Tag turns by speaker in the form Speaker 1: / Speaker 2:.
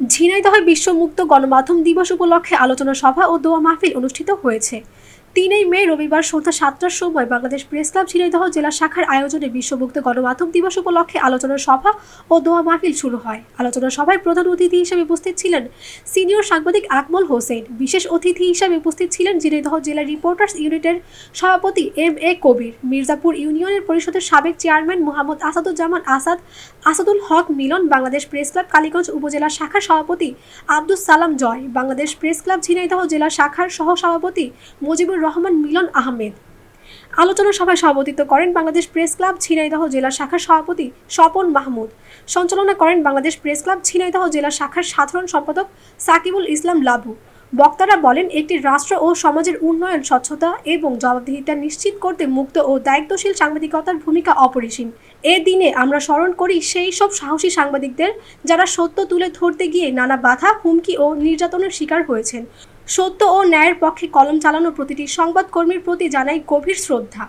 Speaker 1: ঝিনাইদহে বিশ্ব মুক্ত গণমাধ্যম দিবস উপলক্ষে আলোচনা সভা ও দোয়া মাহফিল অনুষ্ঠিত হয়েছে। ৩ মে রবিবার সন্ধ্যা ৭টার সময় বাংলাদেশ প্রেস ক্লাব ঝিনাইদহ জেলা শাখার আয়োজনে বিশ্বমুক্ত গণমাধ্যম দিবস উপলক্ষে আলোচনা সভা ও দোয়া মাহফিল শুরু হয়। আলোচনা সভায় প্রধান অতিথি হিসেবে উপস্থিত ছিলেন সিনিয়র সাংবাদিক আকমল হোসেন। বিশেষ অতিথি হিসেবে উপস্থিত ছিলেন ঝিনাইদহ জেলা রিপোর্টার্স ইউনিটের সভাপতি এম.এ. কবির, মির্জাপুর ইউনিয়নের পরিষদের সাবেক চেয়ারম্যান মোহাম্মদ আসাদুজ্জামান আসাদুল হক মিলন, বাংলাদেশ প্রেস ক্লাব কালীগঞ্জ উপজেলা শাখার সভাপতি আব্দুস সালাম জয়, বাংলাদেশ প্রেস ক্লাব ঝিনাইদহ জেলা শাখার সহ সভাপতি মুজিবুর রহমান মিলন আহমেদ। আলোচনা সভায় সভাপতিত্ব করেন বাংলাদেশ প্রেস ক্লাব ঝিনাইদহ জেলা শাখার সভাপতি স্বপন মাহমুদ। সঞ্চালনা করেন বাংলাদেশ প্রেস ক্লাব ঝিনাইদহ জেলা শাখার সাধারণ সম্পাদক সাকিবুল ইসলাম লাবু। বক্তারা বলেন, একটি রাষ্ট্র ও সমাজের উন্নয়ন, স্বচ্ছতা এবং জবাবদিহিতা নিশ্চিত করতে মুক্ত ও দায়িত্বশীল সাংবাদিকতার ভূমিকা অপরিসীম। এ দিনে আমরা স্মরণ করি সেই সব সাহসী সাংবাদিকদের যারা সত্য তুলে ধরতে গিয়ে নানা বাধা, হুমকি ও নির্যাতনের শিকার হয়েছেন। সত্য ও ন্যায়ের পক্ষে কলম চালানো প্রতিটি সংবাদকর্মীর প্রতি জানাই গভীর শ্রদ্ধা।